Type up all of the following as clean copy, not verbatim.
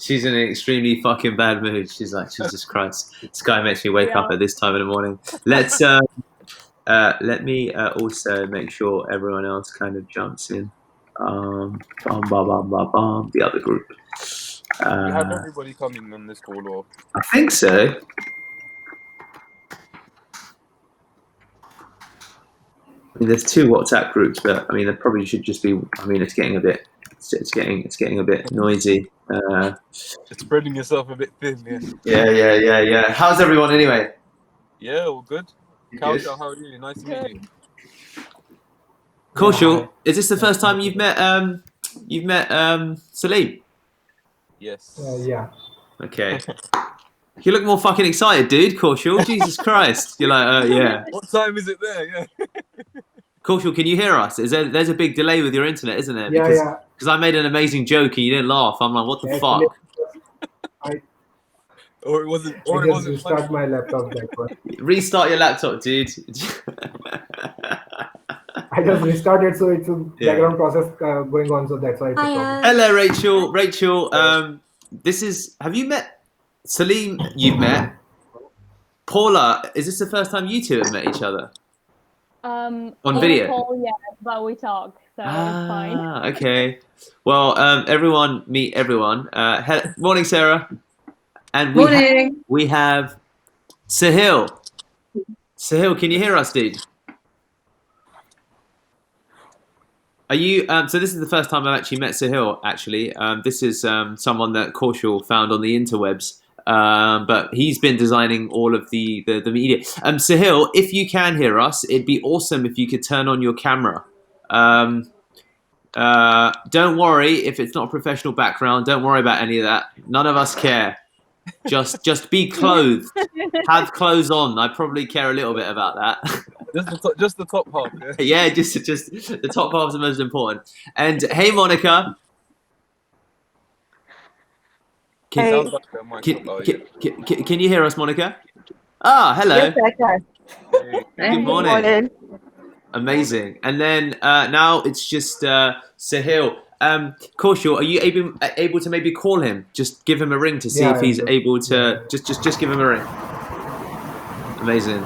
She's in an extremely fucking bad mood. She's like, Jesus Christ, this guy makes me wake up at this time in the morning. Let's let me also make sure everyone else kind of jumps in. The other group. We have everybody coming on this call, or I think so. I mean, there's 2 WhatsApp groups, but I mean, there probably should just be. I mean, it's getting a bit noisy. it's spreading yourself a bit thin. Yeah. How's everyone anyway? Yeah, all good. Kaushal, how are you? Nice to meet you. Kaushal, is this the first time you've met Salim? Yes. Yeah. Okay. You look more fucking excited, dude. Kaushal, Jesus Christ. You're like, yeah. What time is it there? Yeah. Kaushal, can you hear us? There's a big delay with your internet, isn't there? Yeah. Because I made an amazing joke and you didn't laugh. I'm like, what the fuck? Or it wasn't. Or it wasn't. Restart my laptop. Restart your laptop, dude. I just restarted, so it's a background process going on, so that's why it's a problem. Hello, Rachel. Rachel, have you met Salim? You've met Paula. Is this the first time you 2 have met each other? On video? Call, yeah, but we talk, so it's fine. Okay. Well, everyone meet everyone. Morning, Sarah. And we have Sahil. Sahil, can you hear us, dude? Are you? So this is the first time I've actually met Sahil. Actually, this is someone that Kaushal found on the interwebs. But he's been designing all of the media. Sahil, if you can hear us, it'd be awesome if you could turn on your camera. Don't worry if it's not a professional background. Don't worry about any of that. None of us care. Just be clothed. Have clothes on. I probably care a little bit about that. Just the top half. Yeah, just the top half is the most important. And hey, Monica. Can you hear us, Monica? Hello. Yes, I can. Good morning. Amazing. And then now it's just Sahil. Kaushal, are you able to maybe call him? Just give him a ring to see if he's able to. Just give him a ring. Amazing.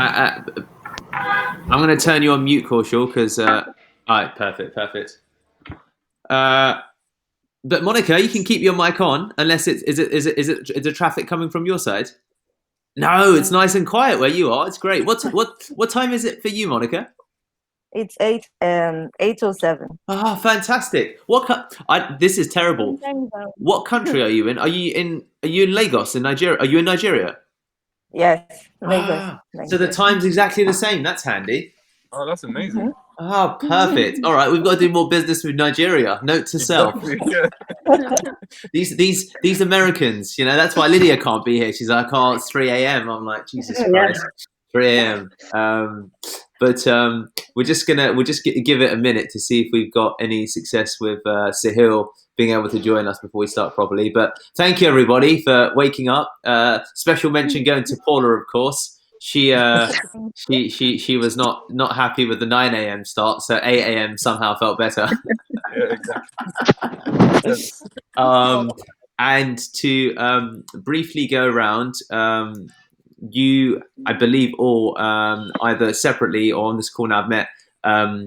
I'm going to turn you on mute, Kaushal, because. All right, perfect. But Monica, you can keep your mic on unless is it traffic coming from your side? No, it's nice and quiet where you are. It's great. What time is it for you, Monica? It's 8:07. Ah, fantastic. This is terrible. What country are you in? Are you in Lagos in Nigeria? Are you in Nigeria? Yes, Lagos. So the time's exactly the same. That's handy. Oh, that's amazing. Oh, perfect. All right, we've got to do more business with Nigeria. Note to self. Yeah. These Americans, that's why Lydia can't be here. She's like, oh, it's 3 a.m. I'm like, Jesus Christ, 3 a.m. But we'll just give it a minute to see if we've got any success with Sahil being able to join us before we start properly. But thank you everybody for waking up. Special mention going to Paula, of course. She was not happy with the 9 a.m. start, so 8 a.m. somehow felt better. Yeah, exactly. And to briefly go around, you, I believe, all either separately or on this call now have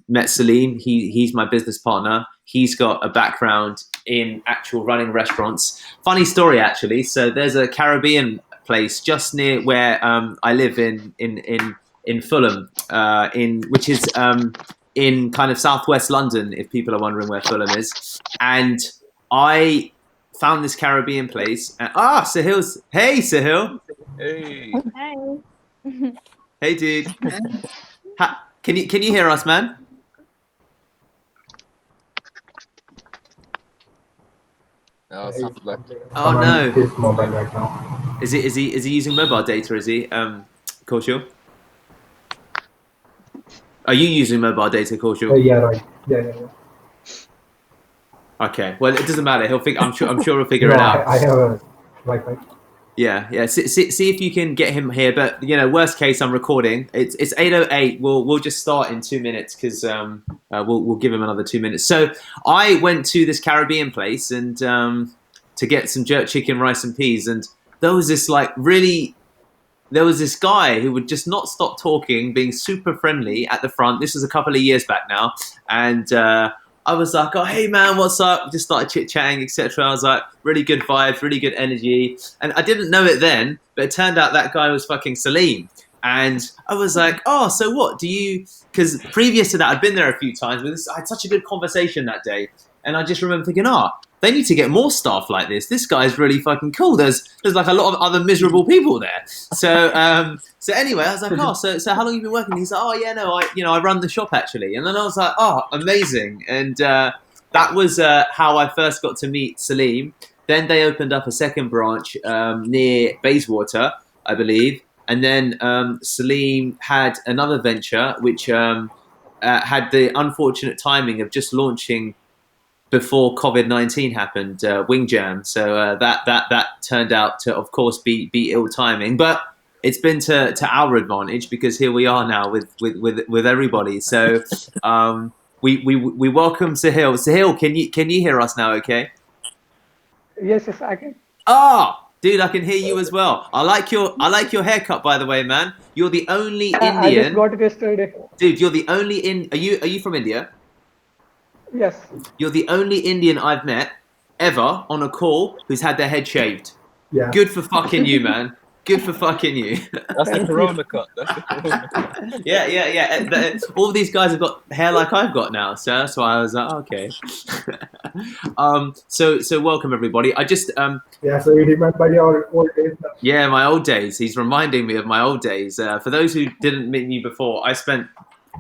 met Salim. He's my business partner. He's got a background in actual running restaurants. Funny story, actually. So there's a Caribbean place just near where I live in Fulham, which is in kind of southwest London, if people are wondering where Fulham is. And I found this Caribbean place. And, Sahil's. Hey, Sahil. Hey. Hey. Hey, dude. Can you hear us, man? Oh, it sounds like. Oh no. His mobile right now. Is he using mobile data? Is he, Kaushal? Are you using mobile data, Kaushal? Yeah, right. Yeah. Okay. Well, it doesn't matter. I'm sure he'll figure it out. I have a Wi-Fi. Yeah. See if you can get him here. But worst case, I'm recording. It's 8:08. We'll just start in 2 minutes because we'll give him another 2 minutes. So I went to this Caribbean place and to get some jerk chicken, rice and peas, and there was this guy who would just not stop talking, being super friendly at the front. This was a couple of years back now, and I was like, "Oh, hey man, what's up?" Just started chit chatting, etc. I was like, really good vibes, really good energy, and I didn't know it then, but it turned out that guy was fucking Salim. And I was like, "Oh, so what do you?" Because previous to that, I'd been there a few times, but I had such a good conversation that day, and I just remember thinking, "Oh, they need to get more staff like this. This guy's really fucking cool." There's like a lot of other miserable people there. So anyway, I was like, "Oh, so how long have you been working?" He's like, "Oh yeah, no, I run the shop actually." And then I was like, "Oh, amazing!" And that was how I first got to meet Salim. Then they opened up a second branch near Bayswater, I believe. And then Salim had another venture which had the unfortunate timing of just launching before COVID-19 happened, Wing Jam. So that turned out to, of course, be ill timing. But it's been to our advantage because here we are now with everybody. So we welcome Sahil. Sahil, can you hear us now? Okay. Yes, I can. Dude, I can hear you as well. I like your haircut, by the way, man. You're the only Indian. I just got it yesterday. Dude, you're the only Are you from India? Yes. You're the only Indian I've met ever on a call who's had their head shaved. Yeah. Good for fucking you, man. Good for fucking you. That's the Corona cut. That's the Corona cut. Yeah. All these guys have got hair like I've got now, so that's why I was like, okay. So welcome everybody. I just Yeah. So you remember your old days now. Yeah, my old days. He's reminding me of my old days. For those who didn't meet me before, I spent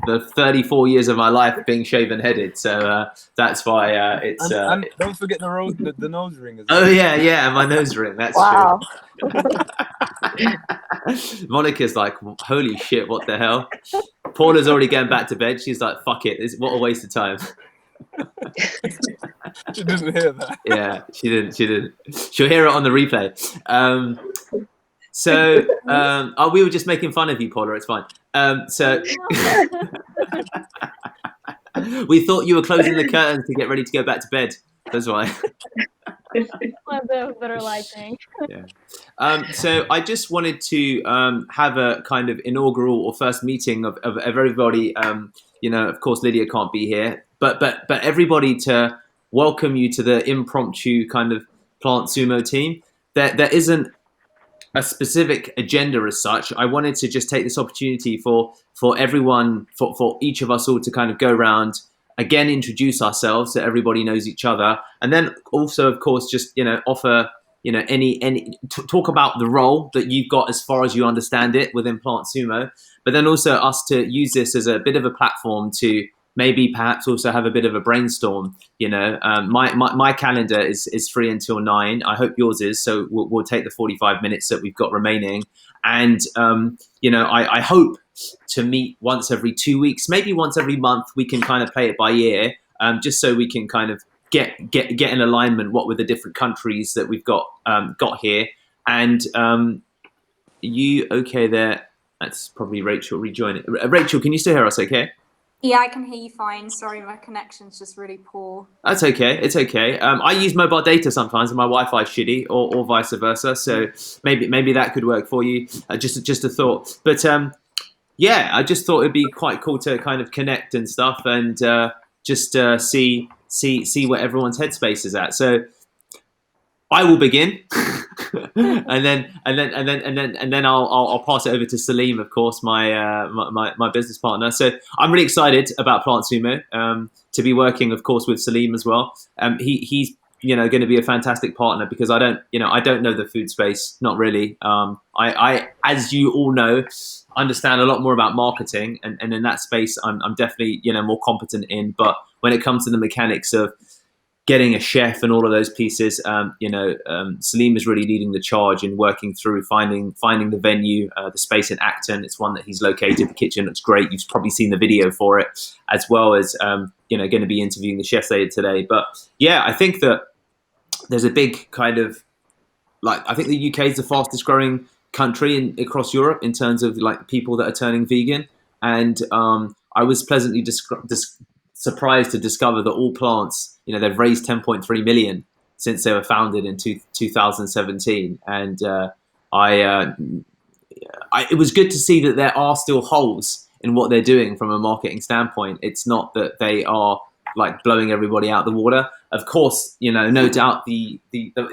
the 34 years of my life being shaven headed, so that's why it's. And don't forget the nose ring as well. Oh yeah, my nose ring. That's Wow. true. Monica's like, holy shit, what the hell? Paula's already going back to bed. She's like, fuck it, what a waste of time. She didn't hear that. Yeah, she didn't. She'll hear it on the replay. We were just making fun of you, Paula. It's fine. We thought you were closing the curtains to get ready to go back to bed. That's why. The better lighting. Yeah. So I just wanted to have a kind of inaugural or first meeting of everybody. Of course, Lydia can't be here, but everybody to welcome you to the impromptu kind of Plant Sumo team. There isn't a specific agenda as such. I wanted to just take this opportunity for everyone, for each of us all to kind of go around, again, introduce ourselves so everybody knows each other. And then also, of course, just, offer, talk about the role that you've got as far as you understand it within Plant Sumo. But then also us to use this as a bit of a platform to maybe perhaps also have a bit of a brainstorm. My calendar is free until 9. I hope yours is. So we'll take the 45 minutes that we've got remaining. And, I hope to meet once every 2 weeks, maybe once every month. We can kind of play it by ear, just so we can kind of get in alignment what with the different countries that we've got here. And you okay there? That's probably Rachel rejoining. Rachel, can you still hear us okay? Yeah, I can hear you fine. Sorry, my connection's just really poor. That's okay. It's okay. I use mobile data sometimes, and my Wi-Fi is shitty, or vice versa. So maybe that could work for you. Just a thought. But I just thought it'd be quite cool to kind of connect and stuff, and just see where everyone's headspace is at. So I will begin. and then I'll pass it over to Salim, of course, my business partner. So I'm really excited about Plant Sumo, to be working, of course, with Salim as well. He's going to be a fantastic partner because I don't know the food space, not really. I as you all know, understand a lot more about marketing, and in that space I'm definitely more competent in. But when it comes to the mechanics of getting a chef and all of those pieces, Salim is really leading the charge in working through finding the venue, the space in Acton. It's one that he's located. The kitchen looks great. You've probably seen the video for it, as well as going to be interviewing the chefs later today. But yeah, I think that there's a big kind of like I think the UK is the fastest growing country across Europe in terms of like people that are turning vegan, and I was pleasantly surprised to discover that All Plants, they've raised 10.3 million since they were founded in 2017, and it was good to see that there are still holes in what they're doing from a marketing standpoint. It's not that they are like blowing everybody out the water. Of course, no doubt the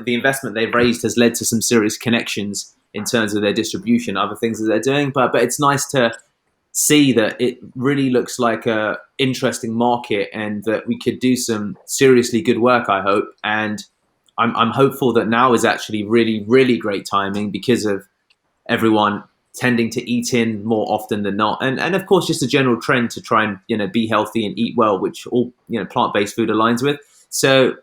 investment they've raised has led to some serious connections in terms of their distribution, other things that they're doing. But it's nice to see that it really looks like a interesting market and that we could do some seriously good work, I hope. And I'm hopeful that now is actually really, really great timing because of everyone tending to eat in more often than not, and of course just a general trend to try and be healthy and eat well, which all plant-based food aligns with. So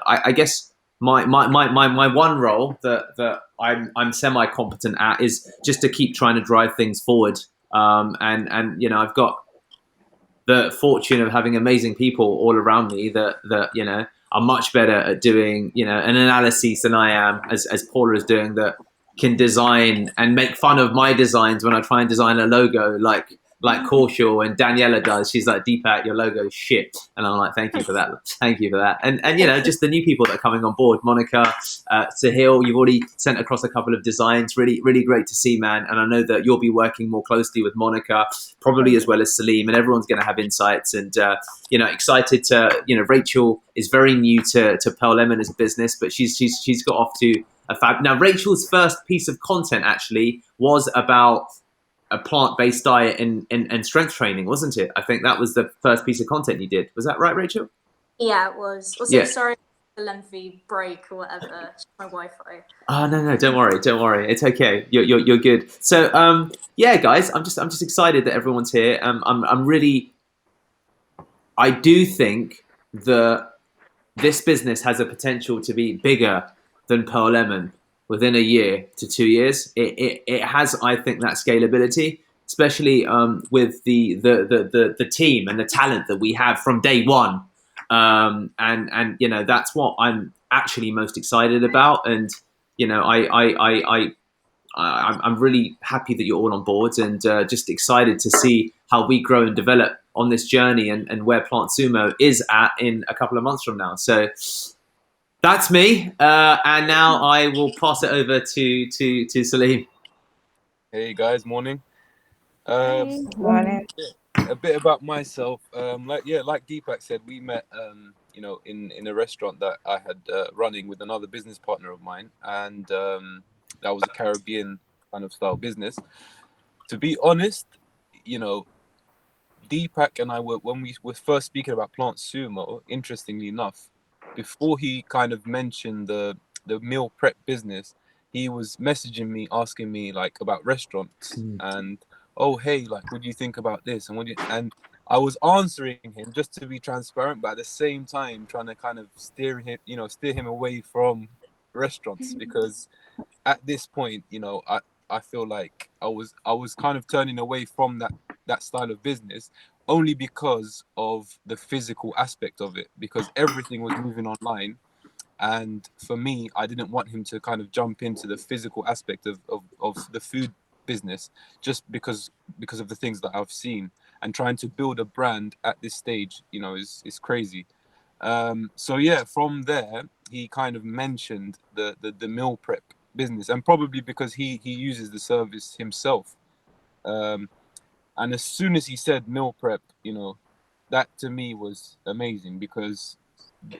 I guess my one role that I'm semi-competent at is just to keep trying to drive things forward, and I've got the fortune of having amazing people all around me that are much better at doing an analysis than I am, as Paula is doing, that can design and make fun of my designs when I try and design a logo like Kaushal and Daniela does. She's like, Deepak, your logo is shit. And I'm like, thank you for that. Thank you for that. And just the new people that are coming on board. Monica, Sahil, you've already sent across a couple of designs. Really, really great to see, man. And I know that you'll be working more closely with Monica, probably as well as Salim, and everyone's going to have insights. And, excited to, Rachel is very new to Pearl Lemon as a business, but she's got off to a fab. Now, Rachel's first piece of content actually was about a plant-based diet and strength training, wasn't it? I think that was the first piece of content you did. Was that right, Rachel? Yeah, it was. Also, Yeah. sorry for the lengthy break or whatever. It's my Wi-Fi. Oh no, don't worry. It's okay. You're good. So yeah, guys, I'm just excited that everyone's here. I'm really. I do think that this business has a potential to be bigger than Pearl Lemon within a year to 2 years. It has, I think, that scalability, especially with the team and the talent that we have from day one. And that's what I'm actually most excited about. And I'm really happy that you're all on board, and just excited to see how we grow and develop on this journey, and where Plant Sumo is at in a couple of months from now. So that's me, and now I will pass it over to Salim. Hey guys, morning. Morning. A bit about myself. Like Deepak said, we met in a restaurant that I had running with another business partner of mine, and that was a Caribbean kind of style business. To be honest, Deepak and I were, when we were first speaking about Plant Sumo, interestingly enough, before he kind of mentioned the meal prep business, he was messaging me, asking me like about restaurants and, oh, hey, like, what do you think about this? And I was answering him just to be transparent, but at the same time trying to kind of steer him away from restaurants, because at this point, I feel like I was kind of turning away from that style of business, only because of the physical aspect of it, because everything was moving online. And for me, I didn't want him to kind of jump into the physical aspect of the food business, just because of the things that I've seen. And trying to build a brand at this stage, is crazy. So yeah, from there, he kind of mentioned the meal prep business, and probably because he uses the service himself. And as soon as he said meal prep, that to me was amazing, because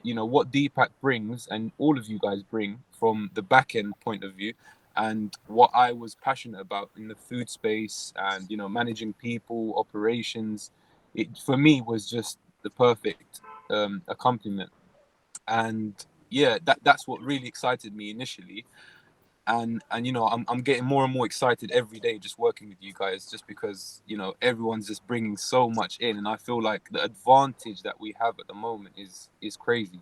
what Deepak brings, and all of you guys bring from the back end point of view, and what I was passionate about in the food space, and managing people, operations, it for me was just the perfect accompaniment. And yeah, that's what really excited me initially. And I'm getting more and more excited every day just working with you guys, just because everyone's just bringing so much in, and I feel like the advantage that we have at the moment is crazy,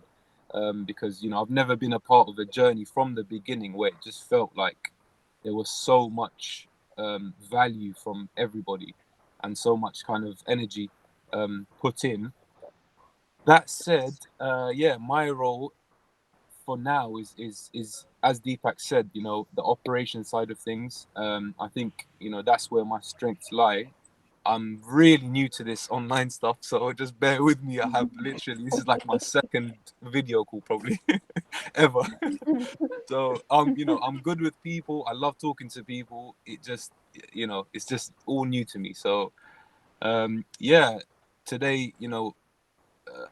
because I've never been a part of a journey from the beginning where it just felt like there was so much value from everybody, and so much kind of energy put in. That said, my role for now is as Deepak said, you know, the operation side of things. I think, you know, that's where my strengths lie. I'm really new to this online stuff, so just bear with me. I have literally, this is like my second video call probably ever. So you know, I'm good with people. I love talking to people. It just, you know, it's just all new to me. So yeah, today, you know,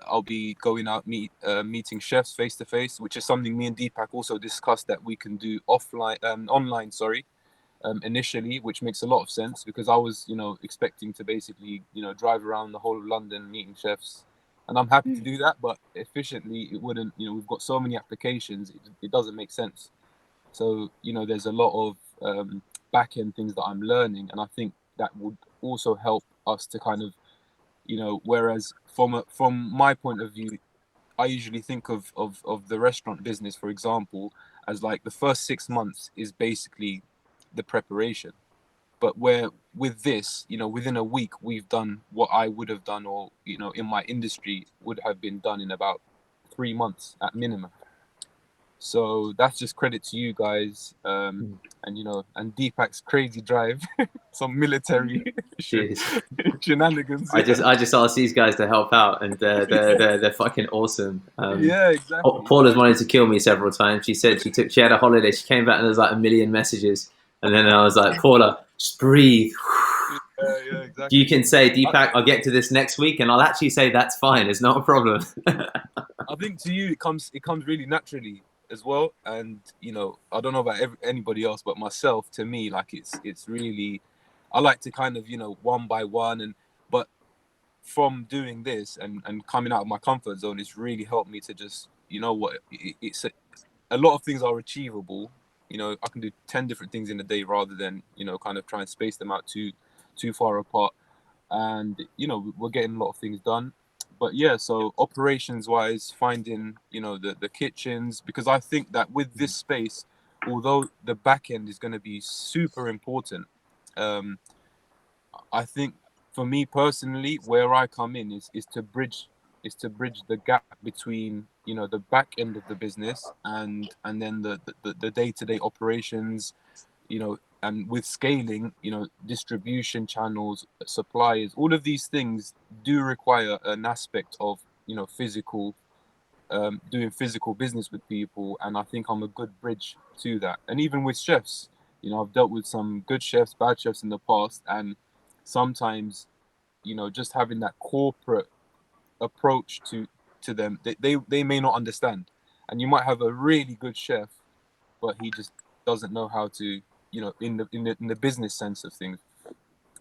I'll be going out meeting chefs face to face, which is something me and Deepak also discussed that we can do offline, online, sorry, initially, which makes a lot of sense because I was, you know, expecting to basically, you know, drive around the whole of London meeting chefs, and I'm happy to do that, but efficiently it wouldn't. You know, we've got so many applications, it doesn't make sense. So, you know, there's a lot of back end things that I'm learning, and I think that would also help us to kind of, you know, whereas from my point of view, I usually think of the restaurant business, for example, as like the first 6 months is basically the preparation. But where with this, you know, within a week, we've done what I would have done, or, you know, in my industry would have been done in about 3 months at minimum. So that's just credit to you guys, and you know, and Deepak's crazy drive, some military Jeez. shenanigans. I just asked these guys to help out, and they're fucking awesome. Yeah, exactly. Paula's wanted to kill me several times. She said she had a holiday. She came back and there was like a million messages, and then I was like, Paula, just breathe. Yeah, exactly. You can say, Deepak, I'll get to this next week, and I'll actually say that's fine. It's not a problem. I think to you it comes really naturally as well, and you know, I don't know about anybody else, but myself, to me, like it's really, I like to kind of, you know, one by one, and but from doing this and coming out of my comfort zone, it's really helped me to just, you know what, it's a lot of things are achievable. You know, I can do 10 different things in a day rather than, you know, kind of try and space them out too far apart, and you know, we're getting a lot of things done. But yeah, so operations wise, finding, you know, the kitchens, because I think that with this space, although the back end is going to be super important, I think for me personally, where I come in is to bridge the gap between, you know, the back end of the business and then the day-to-day operations, you know, and with scaling, you know, distribution channels, suppliers, all of these things do require an aspect of, you know, physical, doing physical business with people, and I think I'm a good bridge to that. And even with chefs, you know, I've dealt with some good chefs, bad chefs in the past, and sometimes, you know, just having that corporate approach to them, they may not understand, and you might have a really good chef, but he just doesn't know how to, you know, in the business sense of things.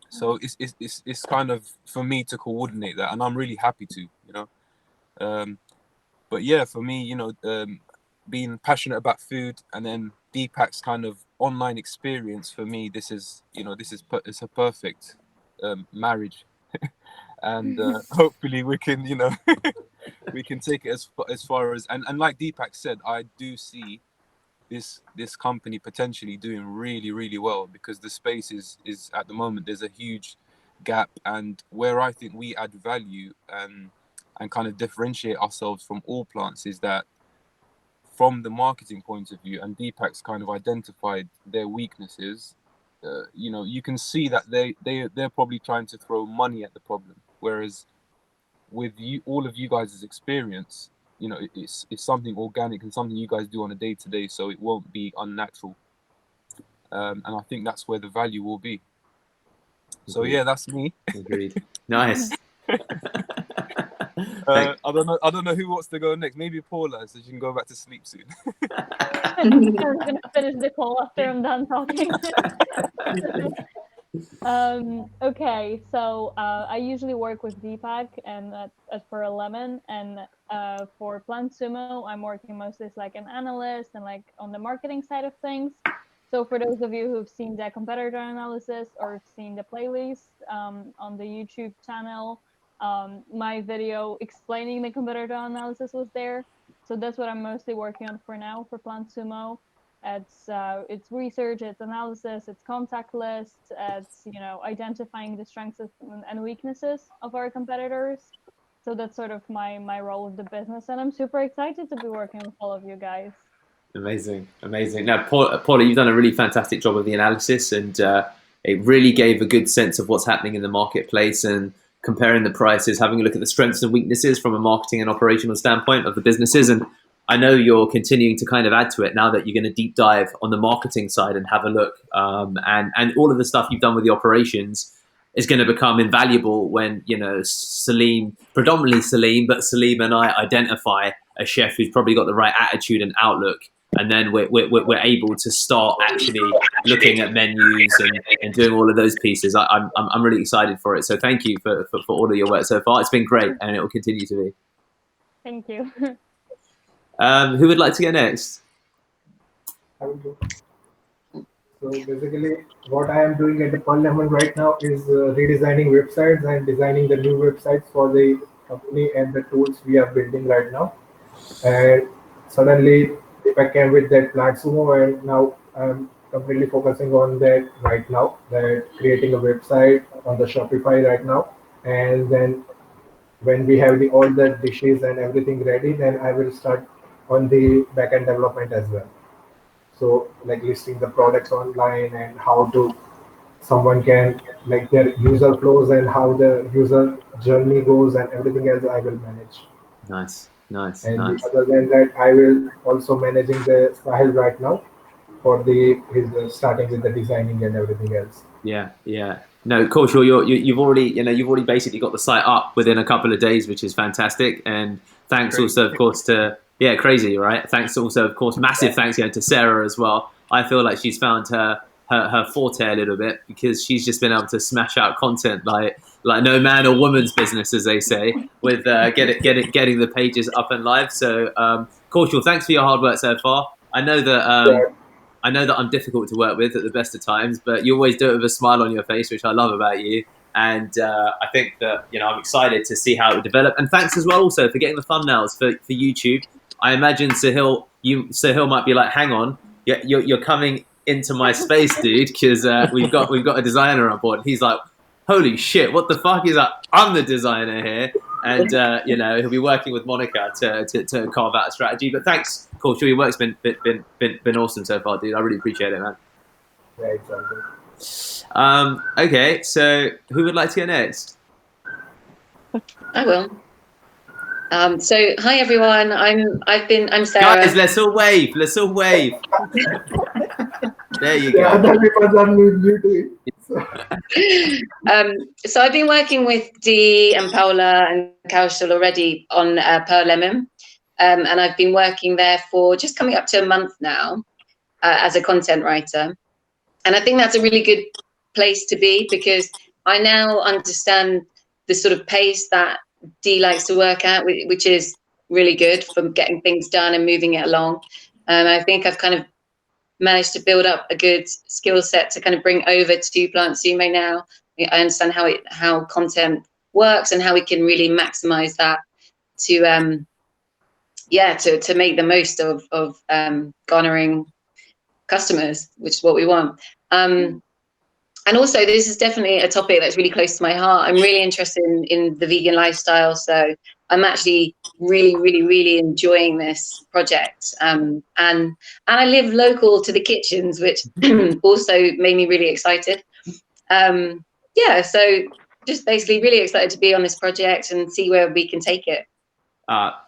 So it's kind of for me to coordinate that, and I'm really happy to, you know. But yeah, for me, you know, being passionate about food, and then Deepak's kind of online experience, for me, this is, you know, it's a perfect marriage, and hopefully we can, you know, we can take it as far as, and like Deepak said, I do see this company potentially doing really well, because the space is at the moment, there's a huge gap, and where I think we add value and kind of differentiate ourselves from all plants is that from the marketing point of view, and Deepak's kind of identified their weaknesses. You know, you can see that they're probably trying to throw money at the problem, whereas with you, all of you guys' experience, you know, it's something organic and something you guys do on a day-to-day, so it won't be unnatural, and I think that's where the value will be. So Agreed. yeah, that's me. Agreed. Nice. I don't know who wants to go next. Maybe Paula, so she can go back to sleep soon. I'm gonna finish the call after I'm done talking. Okay, so I usually work with Deepak and for Lemon, and for Plant Sumo, I'm working mostly as like an analyst and like on the marketing side of things. So for those of you who've seen the competitor analysis or seen the playlist on the YouTube channel, my video explaining the competitor analysis was there. So that's what I'm mostly working on for now for Plant Sumo. It's research, it's analysis, it's contact lists, it's, you know, identifying the strengths and weaknesses of our competitors. So that's sort of my role with the business, and I'm super excited to be working with all of you guys. Amazing, amazing. Now, Paula, you've done a really fantastic job of the analysis, and it really gave a good sense of what's happening in the marketplace and comparing the prices, having a look at the strengths and weaknesses from a marketing and operational standpoint of the businesses. And I know you're continuing to kind of add to it now that you're going to deep dive on the marketing side and have a look. And all of the stuff you've done with the operations is going to become invaluable when, you know, Salim, predominantly Salim, but Salim and I identify a chef who's probably got the right attitude and outlook, and then we're able to start actually looking at menus and doing all of those pieces. I'm really excited for it. So thank you for all of your work so far. It's been great, and it will continue to be. Thank you. Who would like to go next? I will go. So basically, what I am doing at the Pearl Lemon right now is redesigning websites and designing the new websites for the company and the tools we are building right now. And suddenly, if I came with that Plant Sumo, and now I'm completely focusing on that right now, that creating a website on the Shopify right now. And then when we have all the dishes and everything ready, then I will start on the backend development as well. So like listing the products online and how to someone can like their user flows and how the user journey goes and everything else I will manage. Nice, nice, And nice. other than that, I will also managing the Sahil right now for his starting with the designing and everything else. Yeah, yeah. No, Kaushal, you've already basically got the site up within a couple of days, which is fantastic. And thanks Crazy. also, of course, to crazy, right? Thanks also, of course, massive thanks again to Sarah as well. I feel like she's found her forte a little bit because she's just been able to smash out content like no man or woman's business, as they say, with getting the pages up and live. So, Kaushal, thanks for your hard work so far. I know that. I know that I'm difficult to work with at the best of times, but you always do it with a smile on your face, which I love about you. And I think that, you know, I'm excited to see how it would develop. And thanks as well also for getting the thumbnails for YouTube. I imagine Sahil might be like, hang on, you're coming into my space, dude, because we've got a designer on board. And he's like, holy shit, what the fuck is that? I'm the designer here. And, you know, he'll be working with Monica to carve out a strategy. But thanks, Kaushal, your work's been awesome so far, dude. I really appreciate it, man. Yeah, exactly. Okay, so who would like to go next? I will. So hi everyone. I'm Sarah. Guys, let's all wave. There you go. Yeah, other people are new to it. So I've been working with Dee and Paula and Kaushal already on Pearl Lemon, and I've been working there for just coming up to a month now as a content writer. And I think that's a really good place to be because I now understand the sort of pace that Dee likes to work at, which is really good for getting things done and moving it along. I think I've kind of managed to build up a good skill set to kind of bring over to Plant Sumo now. I understand how content works and how we can really maximize that to make the most of garnering customers, which is what we want. And also, this is definitely a topic that's really close to my heart. I'm really interested in the vegan lifestyle, so I'm actually really, really, really enjoying this project. And I live local to the kitchens, which also made me really excited. So just basically really excited to be on this project and see where we can take it.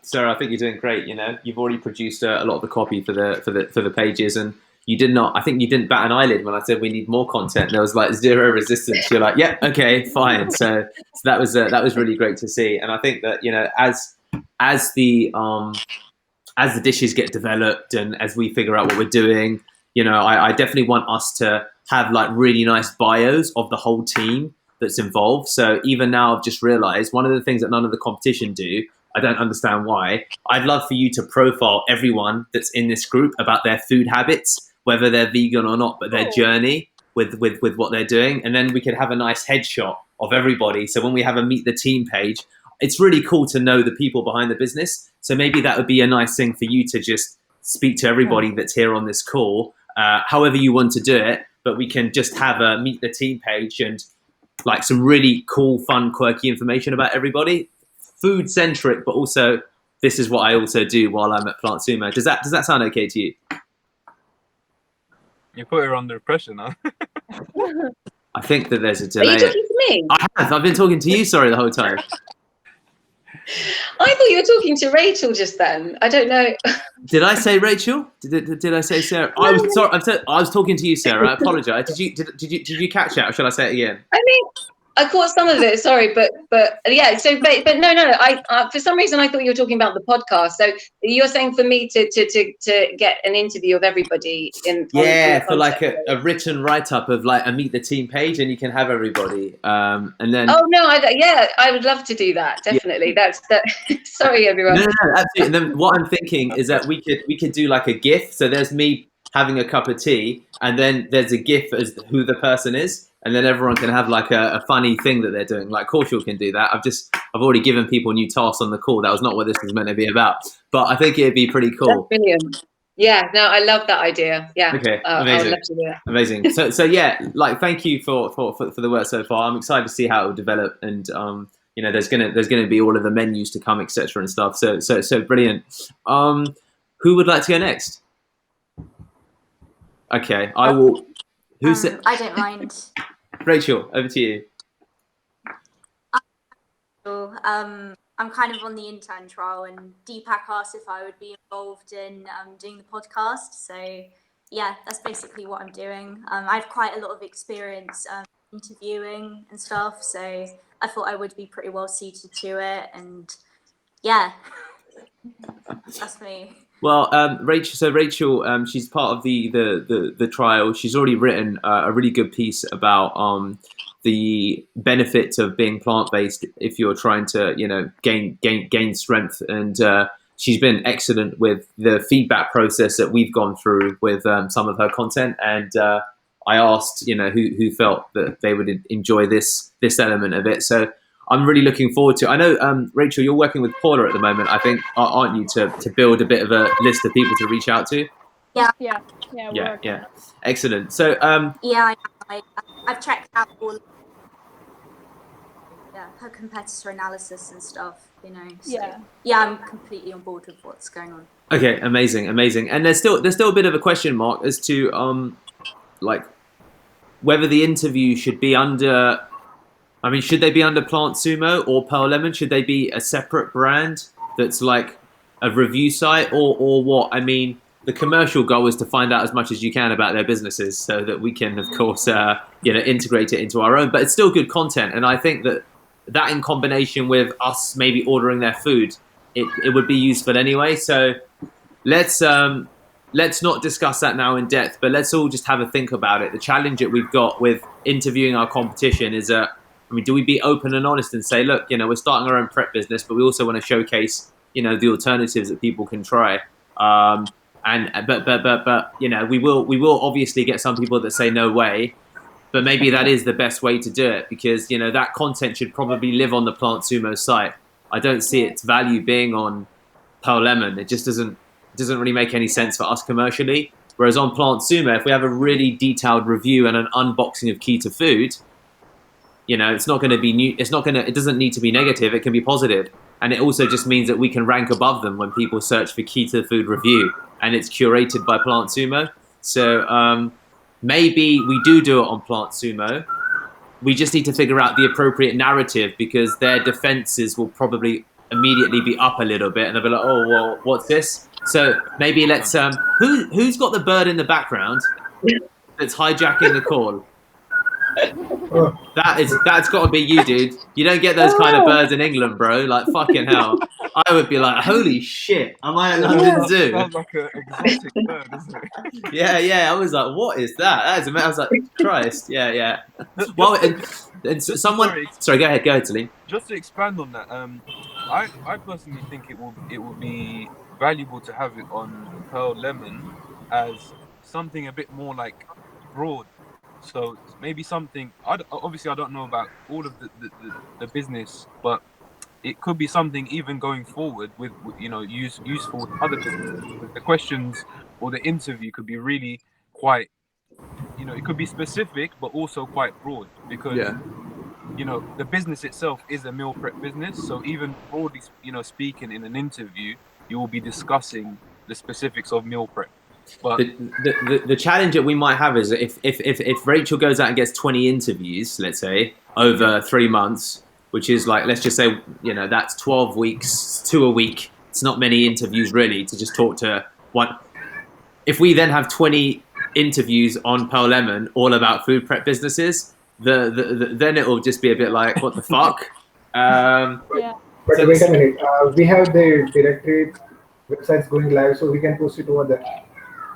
Sarah, I think you're doing great. You know, you've already produced a lot of the copy for the pages, and you didn't bat an eyelid when I said we need more content. There was like zero resistance. You're like, yeah, okay, fine. So that was really great to see. And I think that, you know, as the dishes get developed and as we figure out what we're doing, you know, I definitely want us to have like really nice bios of the whole team that's involved. So even now I've just realized one of the things that none of the competition do, I don't understand why. I'd love for you to profile everyone that's in this group about their food habits, whether they're vegan or not, but their journey with what they're doing. And then we could have a nice headshot of everybody. So when we have a meet the team page, it's really cool to know the people behind the business. So maybe that would be a nice thing for you to just speak to everybody that's here on this call, however you want to do it. But we can just have a meet the team page and like some really cool, fun, quirky information about everybody. food centric, but also this is what I also do while I'm at Plant Sumo. Does that sound okay to you? You put her under pressure now. I think that there's a Are you delay. talking to me? I have. I've been talking to you, sorry, the whole time. I thought you were talking to Rachel just then. I don't know. Did I say Rachel? Did I say Sarah? I was sorry. I was talking to you, Sarah. I apologise. Did you catch that, or shall I say it again? I mean, I caught some of it. Sorry, but yeah. So, but no. I for some reason I thought you were talking about the podcast. So you're saying for me to get an interview of everybody in Yeah, on for like a written write up of like a meet the team page, and you can have everybody. And then Oh no, I would love to do that. Definitely. Yeah. Sorry, everyone. No, absolutely. And then what I'm thinking is that we could do like a GIF. So there's me having a cup of tea, and then there's a GIF as who the person is, and then everyone can have like a funny thing that they're doing. Like Kaushal can do that. I've already given people new tasks on the call. That was not what this was meant to be about, but I think it'd be pretty cool. That's brilliant. Yeah, no, I love that idea. Yeah. Okay, I would amazing. love to do that. Amazing. So yeah, like thank you for the work so far. I'm excited to see how it will develop, and you know, there's gonna be all of the menus to come, etc. and stuff. So brilliant. Who would like to go next? Okay, I will. Who said? I don't mind. Rachel, over to you. I'm kind of on the intern trial, and Deepak asked if I would be involved in doing the podcast. So yeah, that's basically what I'm doing. I have quite a lot of experience interviewing and stuff, so I thought I would be pretty well suited to it. And yeah, that's me. Well, Rachel. So Rachel, she's part of the trial. She's already written a really good piece about the benefits of being plant-based if you're trying to, you know, gain strength. And she's been excellent with the feedback process that we've gone through with some of her content. And I asked, you know, who felt that they would enjoy this element of it. So I'm really looking forward to it. I know, Rachel, you're working with Paula at the moment, I think, aren't you, to build a bit of a list of people to reach out to? Yeah. Excellent. So Yeah, I've checked out all her competitor analysis and stuff, you know. So, yeah, I'm completely on board with what's going on. okay, amazing. And there's still a bit of a question mark as to like whether the interview should be under. I mean, should they be under Plant Sumo or Pearl Lemon? Should they be a separate brand that's like a review site, or what? I mean, the commercial goal is to find out as much as you can about their businesses so that we can, of course, you know, integrate it into our own. But it's still good content, and I think that in combination with us maybe ordering their food, it would be useful anyway. So let's not discuss that now in depth, but let's all just have a think about it. The challenge that we've got with interviewing our competition is that, I mean, do we be open and honest and say, look, you know, we're starting our own prep business, but we also want to showcase, you know, the alternatives that people can try. But you know, we will obviously get some people that say no way, but maybe that is the best way to do it, because, you know, that content should probably live on the Plant Sumo site. I don't see its value being on Pearl Lemon. It just doesn't really make any sense for us commercially. Whereas on Plant Sumo, if we have a really detailed review and an unboxing of keto food, you know, it's not going to be new. It doesn't need to be negative. It can be positive. And it also just means that we can rank above them when people search for keto food review, and it's curated by Plant Sumo. So maybe we do it on Plant Sumo. We just need to figure out the appropriate narrative, because their defenses will probably immediately be up a little bit, and they'll be like, oh, well, what's this? So maybe let's, who's got the bird in the background that's hijacking the call? That's got to be you, dude. You don't get those kind of birds in England, bro. Like, fucking hell. I would be like, holy shit, am I at London Zoo? Sounds like an exotic bird, isn't it? Yeah. I was like, what is that? That is amazing. I was like, Christ. Yeah. Well, and someone. Sorry, go ahead, Salim. Just to expand on that, I personally think it will be valuable to have it on Pearl Lemon as something a bit more like broad. So maybe something. Obviously, I don't know about all of the business, but it could be something even going forward with you know, useful with other businesses. The questions or the interview could be really quite, you know, it could be specific but also quite broad, because the business itself is a meal prep business. So even broadly, speaking in an interview, you will be discussing the specifics of meal prep. But the challenge that we might have is if Rachel goes out and gets 20 interviews, let's say, over 3 months, which is like, let's just say, that's 12 weeks, 2 a week. It's not many interviews really to just talk to one. If we then have 20 interviews on Pearl Lemon all about food prep businesses, then it will just be a bit like, what the fuck? Yeah. But So- wait a minute. We have the directory websites going live, so we can post it over there.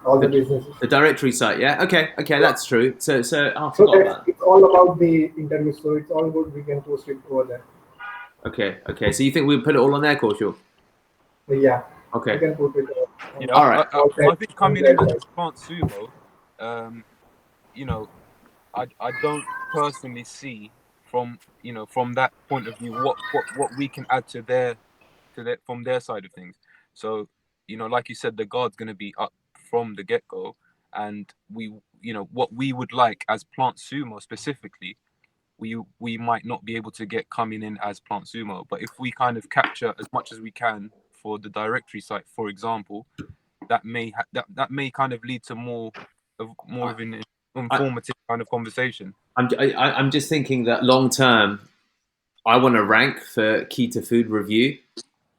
All the businesses. The directory site, yeah? Okay, that's true. So I So forgot about that. it's all about the interview, so it's all good. We can post it over there. Okay. So you think we'll put it all on there, Kaushal? Yeah. We Okay. can put it. All right. I think coming in as Plant Sumo, I don't personally see from that point of view what we can add to their from their side of things. So like you said, the guard's going to be up from the get-go, and what we would like as Plant Sumo specifically, we might not be able to get coming in as Plant Sumo, but if we kind of capture as much as we can for the directory site, for example, that may that may kind of lead to more of an informative kind of conversation. I'm just thinking that long term, I want to rank for Key to Food Review,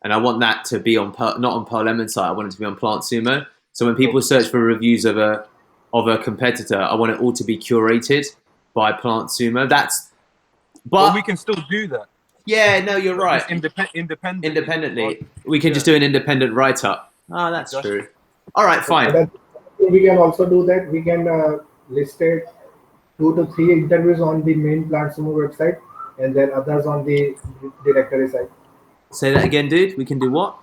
and I want that to be on not on Pearl Lemon site. I want it to be on Plant Sumo. So when people search for reviews of a competitor, I want it all to be curated by Plant Sumo. But we can still do that. Yeah, no, you're right. Independently, we can just do an independent write-up. Oh, that's true. All right, fine. We can also do that. We can list it 2 to 3 interviews on the main Plant Sumo website, and then others on the directory site. Say that again, dude. We can do what?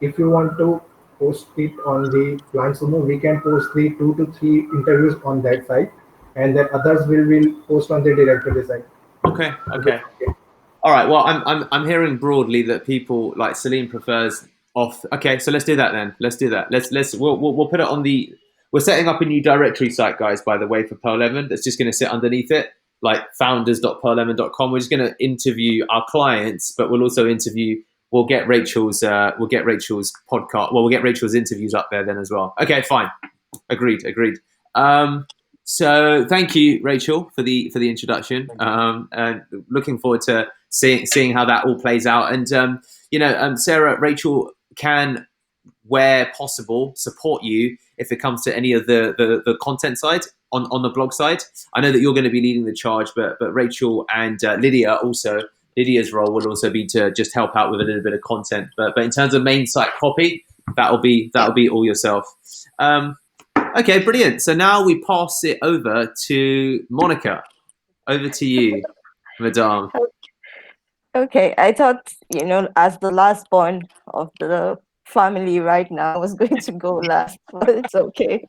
If you want to post it on the Plant Sumo, we can post the 2 to 3 interviews on that site, and then others will post on the directory site. Okay. All right. Well, I'm hearing broadly that people like Salim prefers off. Okay, so let's do that then. Let's do that. We'll put it on the. We're setting up a new directory site, guys. By the way, for Pearl Lemon, that's just going to sit underneath it, like founders.pearllemon.com. We're just going to interview our clients, but we'll also interview. We'll get Rachel's podcast. Well, we'll get Rachel's interviews up there then as well. Okay, fine. Agreed. So thank you, Rachel, for the introduction. And looking forward to seeing how that all plays out. And Sarah, Rachel can, where possible, support you if it comes to any of the content side on the blog side. I know that you're going to be leading the charge, but Rachel and Lydia's role will also be to just help out with a little bit of content. But in terms of main site copy, that'll be all yourself. Okay, brilliant. So now we pass it over to Monica. Over to you, Madame. Okay, I thought, as the last born of the family right now, I was going to go last, but it's okay.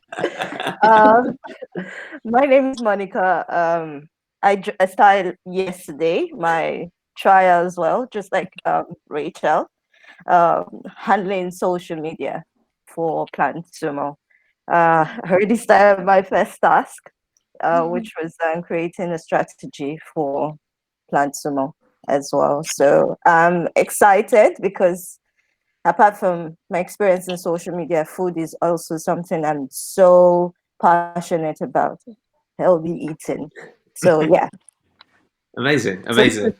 My name is Monica. I started yesterday my trial as well, just like Rachel, handling social media for Plant Sumo. I already started my first task, which was creating a strategy for Plant Sumo as well. So I'm excited because apart from my experience in social media, food is also something I'm so passionate about, healthy eating. So yeah. Amazing. So this is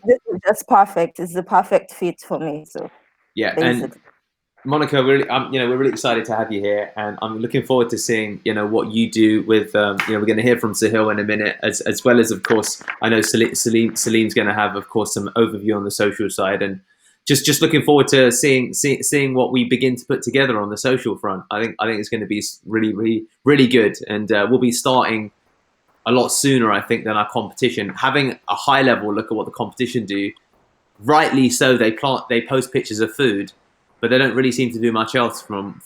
just perfect. It's the perfect fit for me. So yeah, basically. And Monica, we're really excited to have you here, and I'm looking forward to seeing what you do with. We're going to hear from Sahil in a minute, as well as, of course, I know Salim's going to have, of course, some overview on the social side, and just looking forward to seeing what we begin to put together on the social front. I think it's going to be really, really, really good, and we'll be starting a lot sooner, I think, than our competition. Having a high level look at what the competition do, rightly so. They post pictures of food, but they don't really seem to do much else from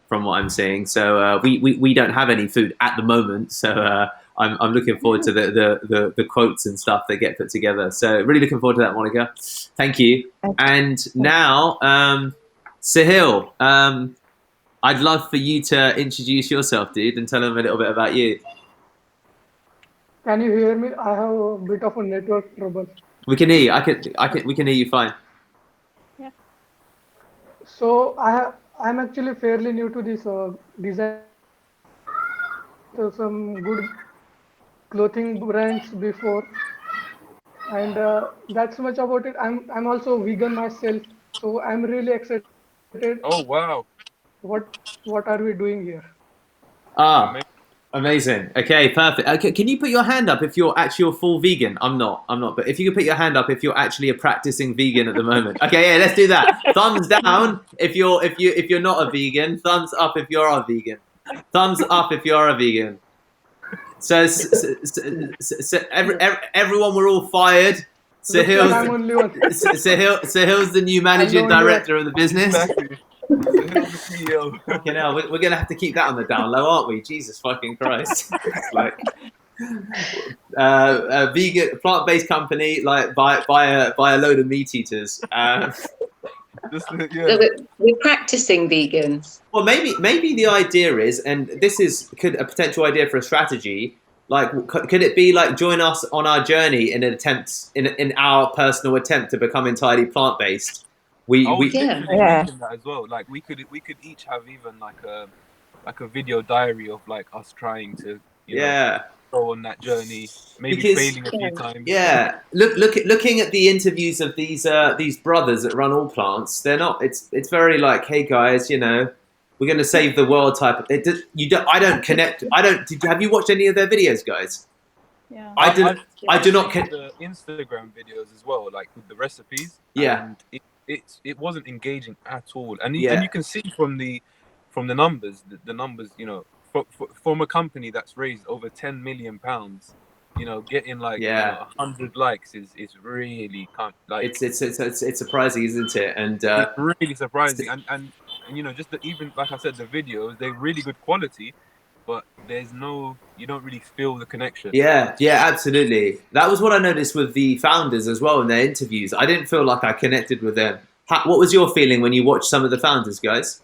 what I'm seeing. So we don't have any food at the moment. So I'm looking forward to the quotes and stuff that get put together. So really looking forward to that, Monica. Thank you. And now, Sahil, I'd love for you to introduce yourself, dude, and tell them a little bit about you. Can you hear me? I have a bit of a network trouble. We can hear you. We can hear you fine. Yeah. So I'm actually fairly new to this designing websites. I have worked with some good clothing brands before, and that's much about it. I'm also vegan myself, so I'm really excited. Oh wow, What are we doing here? Ah, amazing. amazing. Okay, perfect. Okay, can you put your hand up if you're actually a full vegan? I'm not. I'm not. But if you could put your hand up if you're actually a practicing vegan at the moment. Okay, yeah, let's do that. Thumbs down if you're not a vegan. Thumbs up if you're a vegan. Thumbs up if you're a vegan. So, everyone, we're all fired. Looks like I'm only one. Sahil's the new I'm the managing only one. director of the business. Exactly. Sahil's the CEO. Fucking hell, we're gonna have to keep that on the down low, aren't we? Jesus fucking Christ! It's like a vegan, plant-based company, like buy a load of meat eaters. Just, So yeah. we're practicing vegans. Well, maybe the idea is, and this is could a potential idea for a strategy. Like, could it be like join us on our journey in an attempt in our personal attempt to become entirely plant-based? I was We literally Yeah. thinking that as well. Like we could each have even like a video diary of like us trying to yeah. go on that journey, maybe Because- failing a few times. Yeah, looking at the interviews of these brothers that run all plants, they're not. It's very like, hey guys, we're going to save the world type. I don't connect. I don't. Have you watched any of their videos, guys? Yeah. I do I've not. seen the Instagram videos as well, like with the recipes. Yeah. And it wasn't engaging at all, and Yeah. and you can see from the numbers, the numbers, from a company that's raised over £10 million, getting like Yeah. 100 likes is really like It's surprising, isn't it? And it's really surprising, and just even like I said, the videos, they're really good quality, but you don't really feel the connection. yeah, absolutely. That was what I noticed with the founders as well in their interviews. I didn't feel like I connected with them. What was your feeling when you watched some of the founders, guys?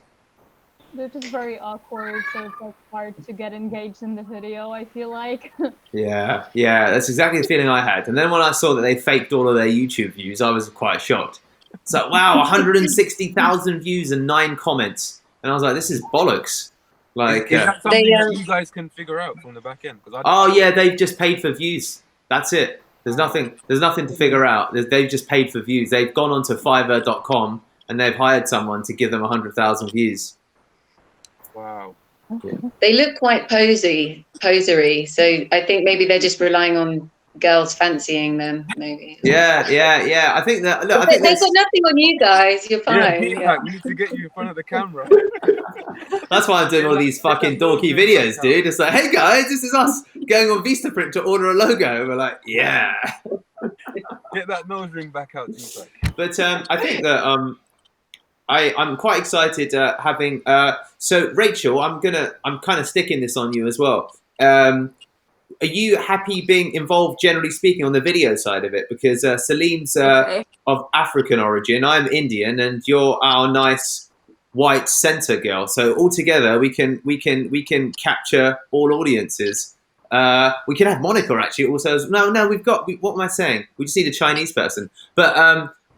They're just very awkward, so it's like hard to get engaged in the video, I feel like. Yeah, that's exactly the feeling I had. And then when I saw that they faked all of their YouTube views, I was quite shocked. It's like, wow, 160,000 views and 9 comments. And I was like, this is bollocks. Like, is that something that you guys can figure out from the back end? They've just paid for views. That's it. There's nothing to figure out. They've just paid for views. They've gone onto Fiverr.com and they've hired someone to give them 100,000 views. Wow. Yeah. They look quite posery. So I think maybe they're just relying on girls fancying them. Maybe. Yeah. I think that. Look, I They've think got nothing on you guys. You're fine. Yeah, we need to get you in front of the camera. that's why I'm doing all these fucking dorky videos, dude. It's like, hey guys, this is us going on Vistaprint to order a logo. We're like, yeah. Get that nose ring back out, Deepak. But I think that I'm quite excited having. So Rachel, I'm kind of sticking this on you as well. Are you happy being involved, generally speaking, on the video side of it? Because Salim's of African origin, I'm Indian, and you're our nice white center girl. So altogether, we can capture all audiences. We can have Monica actually also. No, what am I saying? We just need a Chinese person. But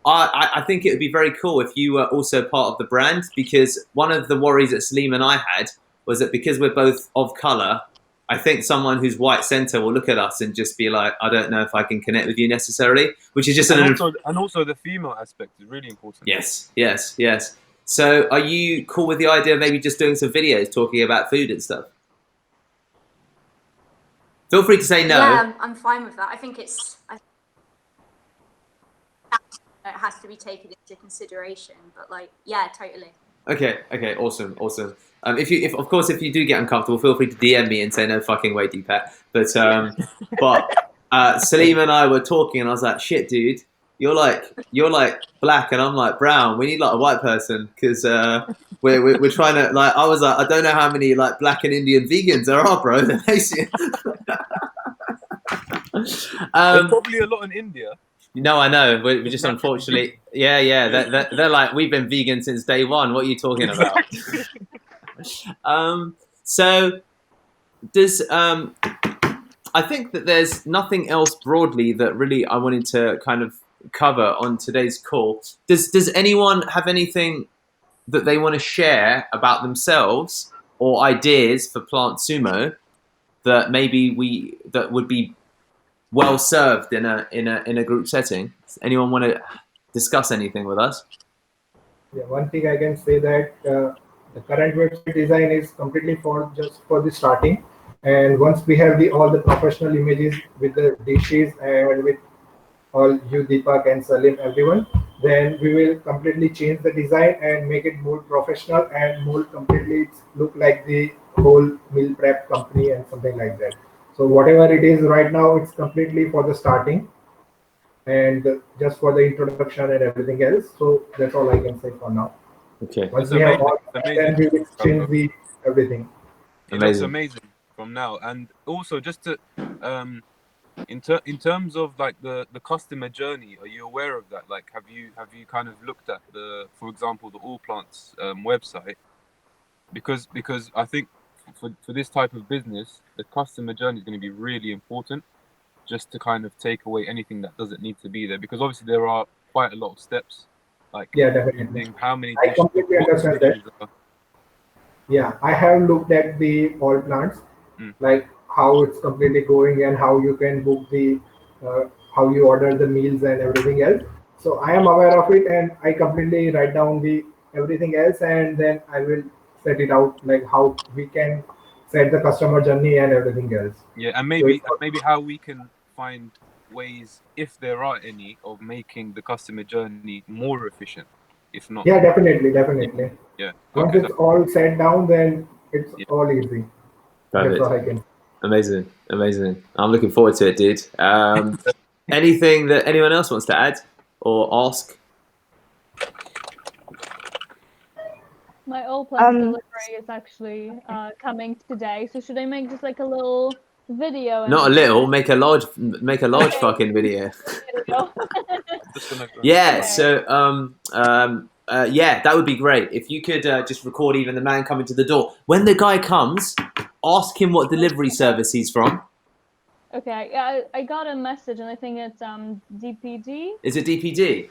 I think it would be very cool if you were also part of the brand, because one of the worries that Salim and I had was that because we're both of color, I think someone who's white center will look at us and just be like, I don't know if I can connect with you necessarily, which is just and also the female aspect is really important. Yes. So are you cool with the idea of maybe just doing some videos talking about food and stuff? Feel free to say no. Yeah, I'm fine with that. I think it has to be taken into consideration, but like, yeah, totally. Okay, awesome. If you do get uncomfortable, feel free to DM me and say no fucking way, Deepak. But Salim and I were talking, and I was like, shit, dude, you're like black, and I'm like brown. We need like a white person, because we're trying to like. I was like, I don't know how many like black and Indian vegans there are, bro. There's probably a lot in India. No, I know. We just unfortunately, yeah. They're like, we've been vegan since day one. What are you talking about? So, does I think that there's nothing else broadly that really I wanted to kind of cover on today's call. Does anyone have anything that they want to share about themselves or ideas for Plant Sumo that maybe that would be well served in a group setting? Does anyone want to discuss anything with us? Yeah, one thing I can say that the current website design is completely for just for the starting. And once we have all the professional images with the dishes and with all you, Deepak and Salim, everyone, then we will completely change the design and make it more professional and more completely look like the whole meal prep company and something like that. So whatever it is right now, it's completely for the starting and just for the introduction and everything else. So that's all I can say for now. Okay. Once That's we have amazing. all, That's then we will change the everything. It looks Amazing. amazing from now. And also, just to in terms of like the customer journey, are you aware of that? Like, have you kind of looked at for example, the All Plants website? Because I think for this type of business, the customer journey is going to be really important, just to kind of take away anything that doesn't need to be there. Because obviously there are quite a lot of steps, like Yeah, definitely. how many I dishes, completely what the understand that. dishes are. Yeah, I have looked at the all plants, Mm. like how it's completely going and how you can book the, how you order the meals and everything else. So I am aware of it, and I completely write down the everything else, and then I will set it out like how we can set the customer journey and everything else. Yeah, and So it's maybe how we can find ways, if there are any, of making the customer journey more efficient. If not, yeah, definitely. yeah, Once okay, it's all set down, then it's yeah. all easy. That's Perfect. all I can. Amazing. I'm looking forward to it, dude. Anything that anyone else wants to add or ask? My All Plans delivery is actually coming today. So should I make just like a little video? Not a and- little. Make a large fucking video. video? Just gonna Yeah. Okay. So yeah, that would be great if you could just record even the man coming to the door. When the guy comes, ask him what delivery service he's from. Okay, yeah, I got a message and I think it's DPD. Is it DPD?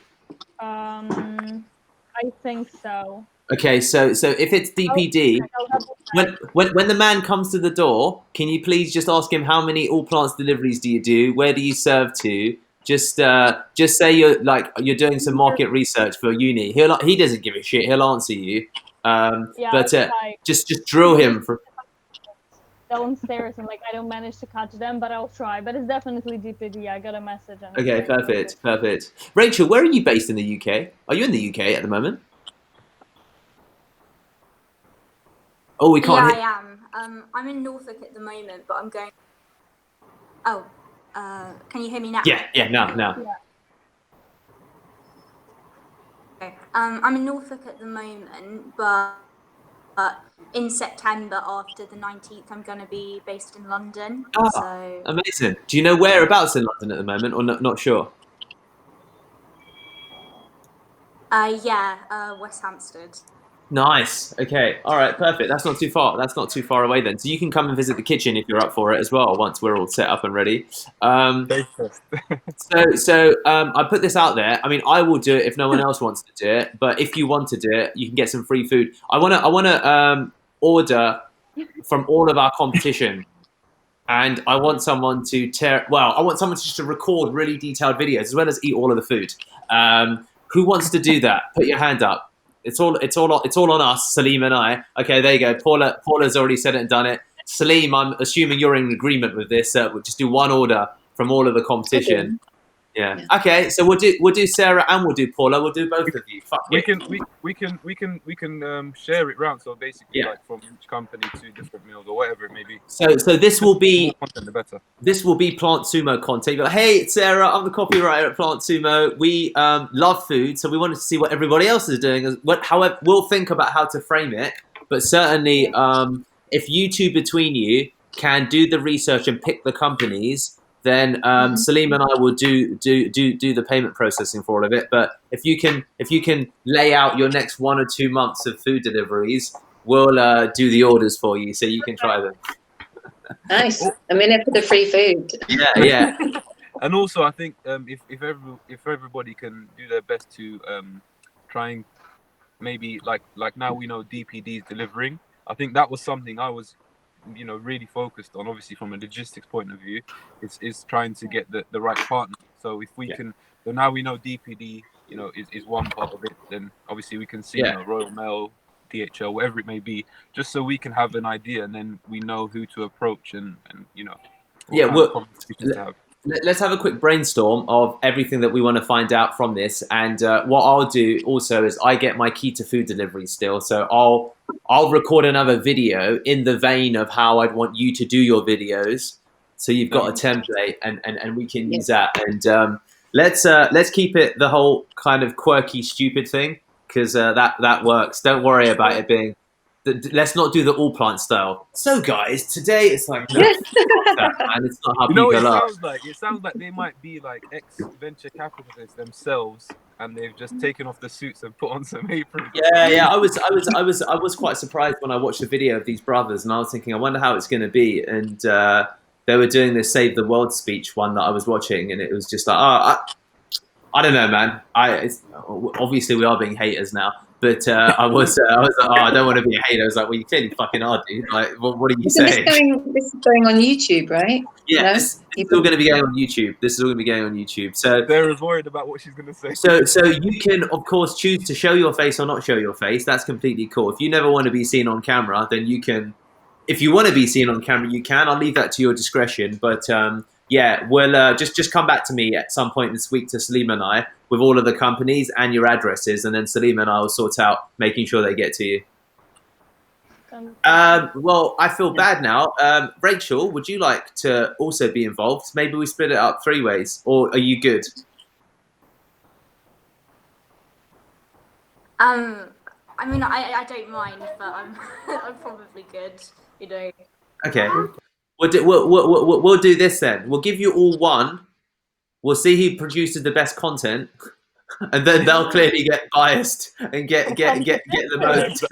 I think so. Okay, so if it's DPD, I'll double check. when the man comes to the door, can you please just ask him how many All Plants deliveries do you do? Where do you serve to? Just say you're doing some market research for uni. He doesn't give a shit. He'll answer you. Yeah, But okay. just drill him for. Downstairs and like I don't manage to catch them, but I'll try. But it's definitely DPD. I got a message. And Okay, perfect. Rachel, where are you based in the UK? Are you in the UK at the moment? Oh, we can't. Yeah, I am. I'm in Norfolk at the moment, but I'm going. Oh, can you hear me now? Yeah, now. Yeah. Okay. I'm in Norfolk at the moment, but in September after the 19th, I'm going to be based in London. So Amazing. Do you know whereabouts in London at the moment, or not sure? yeah, West Hampstead. Nice. Okay. All right. Perfect. That's not too far. That's not too far away then. So you can come and visit the kitchen if you're up for it as well. Once we're all set up and ready. So I put this out there. I mean, I will do it if no one else wants to do it. But if you want to do it, you can get some free food. I wanna order from all of our competition, and I want someone to I want someone just to record really detailed videos as well as eat all of the food. Who wants to do that? Put your hand up. It's all on us, Salim and I. Okay, there you go. Paula's already said it and done it. Salim, I'm assuming you're in agreement with this. We'll just do one order from all of the competition. Okay. Yeah. Okay, so we'll do Sarah and we'll do Paula. We'll do both of you. Fuck we it. can share it round. So basically, Yeah. like from each company, 2 different meals or whatever it may be. So this will be More content, the better. This will be Plant Sumo content. You're like, hey, it's Sarah. I'm the copywriter at Plant Sumo. We love food, so we wanted to see what everybody else is doing. However, we'll think about how to frame it. But certainly, if you two between you can do the research and pick the companies, then Salim and I will do the payment processing for all of it. But if you can lay out your next 1 or 2 months of food deliveries, we'll do the orders for you so you can try them. Nice. A minute for the free food. Yeah. And also, I think if everybody can do their best to try and maybe like now we know DPD is delivering. I think that was something I was, really focused on. Obviously, from a logistics point of view, is trying to get the right partner. So if we can, so now we know DPD, is one part of it. Then obviously we can see, Royal Mail, DHL, whatever it may be, just so we can have an idea, and then we know who to approach and what conversations to have. Let's have a quick brainstorm of everything that we want to find out from this. And what I'll do also is I get my key to food delivery still. So I'll record another video in the vein of how I'd want you to do your videos. So you've got a template and we can use that. And let's keep it the whole kind of quirky, stupid thing, because that works. Don't worry about it being... Let's not do the all plant style. So guys, today it's like, no, and it's not how people are. It sounds like they might be like ex-venture capitalists themselves, and they've just taken off the suits and put on some aprons. Yeah. I was quite surprised when I watched the video of these brothers, and I was thinking, I wonder how it's going to be. And they were doing this Save the World speech one that I was watching, and it was just like, I don't know, man. Obviously we are being haters now. But I was like, I don't want to be a hater. I was like, well, you clearly fucking are, dude. Like, what are you saying? This is going on YouTube, right? Yeah, it's all going to be going on YouTube. This is all going to be going on YouTube. So they're worried about what she's going to say. So you can, of course, choose to show your face or not show your face. That's completely cool. If you never want to be seen on camera, then you can. If you want to be seen on camera, you can. I'll leave that to your discretion. But we'll just come back to me at some point this week to Salim and I with all of the companies and your addresses, and then Salim and I will sort out making sure they get to you. Well, I feel bad now. Rachel, would you like to also be involved? Maybe we split it up 3 ways, or are you good? I mean, I don't mind, but I'm probably good. Okay. We'll do this then. We'll give you all one. We'll see who produces the best content, and then they'll clearly get biased and get the most.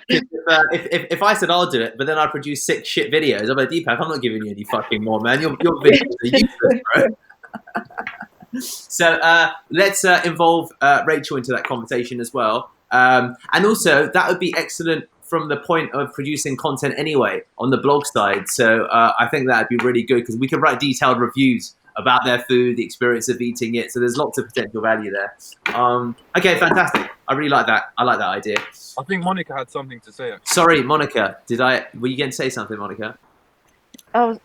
If I said I'll do it, but then I produce 6 shit videos, I'm like, Deepak, I'm not giving you any fucking more, man. Your videos are useless, bro. So let's involve Rachel into that conversation as well. And also, that would be excellent from the point of producing content anyway on the blog side. So I think that would be really good because we can write detailed reviews about their food, the experience of eating it. So there's lots of potential value there. Okay, fantastic. I really like that. I like that idea. I think Monica had something to say. Actually. Sorry, Monica. Were you going to say something, Monica? Oh,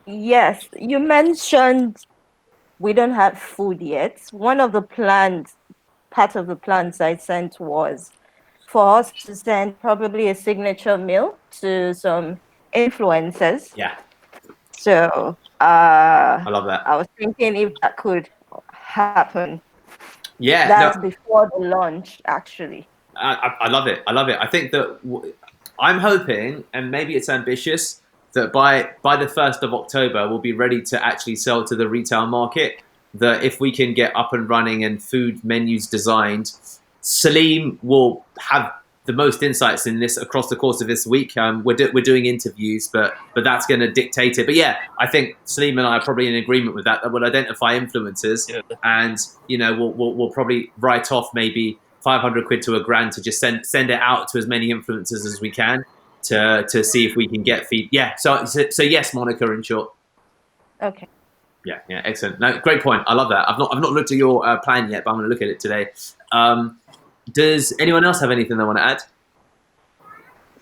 yes. You mentioned we don't have food yet. One of the plans, part of the plans I sent was for us to send probably a signature meal to some influencers. Yeah. So I love that. I was thinking if that could happen. Yeah. That's before the launch, actually. I love it. I love it. I think that I'm hoping, and maybe it's ambitious, that by the 1st of October, we'll be ready to actually sell to the retail market. That if we can get up and running and food menus designed, Salim will have the most insights in this across the course of this week. We're doing interviews, but that's going to dictate it. But yeah, I think Salim and I are probably in agreement with that. That we'll identify influencers, and we'll probably write off maybe 500 quid to £1,000 to just send it out to as many influencers as we can to see if we can get feed. Yeah. So yes, Monica, in short. Okay. Yeah, excellent. No, great point. I love that. I've not looked at your plan yet, but I'm going to look at it today. Does anyone else have anything they want to add?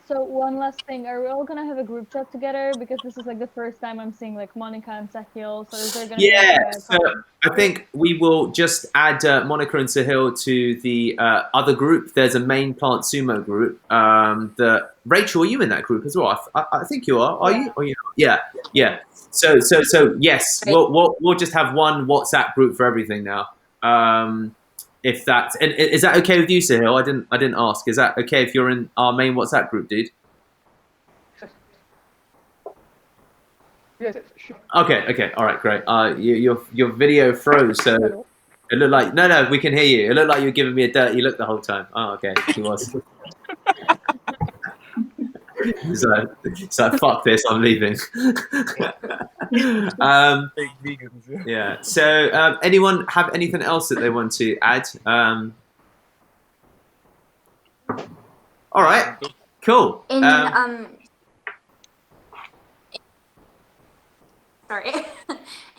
So one last thing, are we all gonna have a group chat together? Because this is like the first time I'm seeing like Monica and Sahil. So is there gonna be so I think we will just add Monica and Sahil to the other group. There's a main Plant Sumo group. Rachel, are you in that group as well? I think you are. Are you? Or you not? Yeah. So yes, we'll just have one WhatsApp group for everything now. If that's, and is that okay with you, Sahil? I didn't ask. Is that okay if you're in our main WhatsApp group, dude? Yes, sure. Okay. All right, great. Your video froze, so it looked like no, we can hear you. It looked like you were giving me a dirty look the whole time. Oh, okay, he was. So fuck this, I'm leaving. Fake vegans. Yeah. So anyone have anything else that they want to add? All right. Cool. In sorry,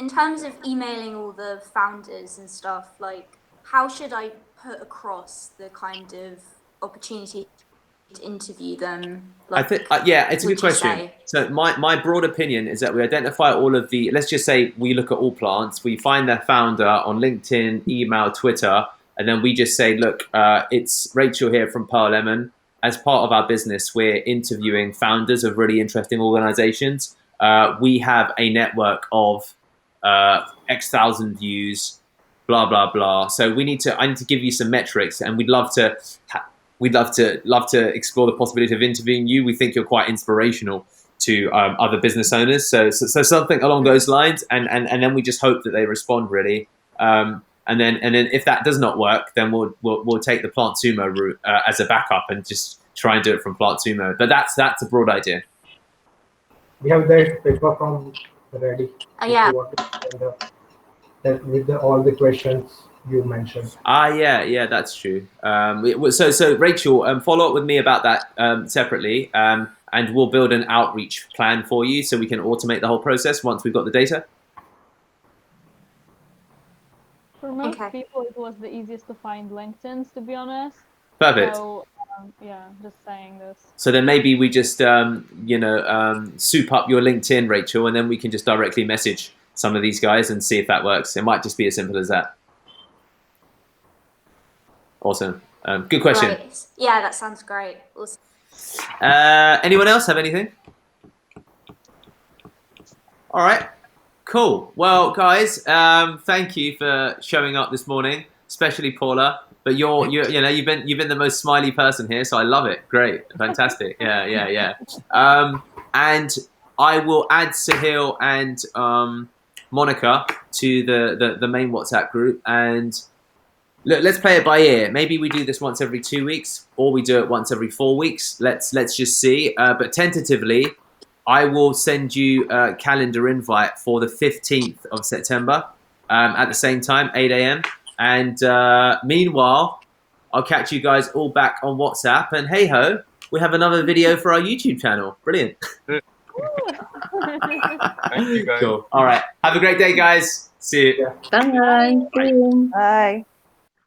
in terms of emailing all the founders and stuff, like how should I put across the kind of opportunity to interview them? I Like, think, yeah, it's a good would you question. say? So my broad opinion is that we identify all of the, let's just say we look at all plants, we find their founder on LinkedIn, email, Twitter, and then we just say, look, it's Rachel here from Pearl Lemon. As part of our business, we're interviewing founders of really interesting organizations. We have a network of X thousand views, blah, blah, blah. So I need to give you some metrics, and we'd love to explore the possibility of interviewing you. We think you're quite inspirational to other business owners. So something along those lines, and then we just hope that they respond really. And then if that does not work, then we'll take the Plant Sumo route as a backup and just try and do it from Plant Sumo. But that's a broad idea. We have that paper from ready. Yeah. With all the questions you mentioned. Yeah, that's true. So Rachel, follow up with me about that separately, and we'll build an outreach plan for you so we can automate the whole process once we've got the data. For most people, it was the easiest to find LinkedIn's, to be honest. Perfect. So, yeah, just saying this. So then maybe we just, soup up your LinkedIn, Rachel, and then we can just directly message some of these guys and see if that works. It might just be as simple as that. Awesome. Good question. Right. Yeah, that sounds great. Awesome. Anyone else have anything? All right. Cool. Well, guys, thank you for showing up this morning, especially Paula. But you've been the most smiley person here, so I love it. Great, fantastic. Yeah. And I will add Sahil and Monica to the main WhatsApp group. And look, let's play it by ear. Maybe we do this once every 2 weeks, or we do it once every 4 weeks. Let's just see. But tentatively, I will send you a calendar invite for the 15th of September at the same time, 8 a.m. And meanwhile, I'll catch you guys all back on WhatsApp. And hey ho, we have another video for our YouTube channel. Brilliant. Thank you, guys. Cool. All right. Have a great day, guys. See you. Bye. Bye.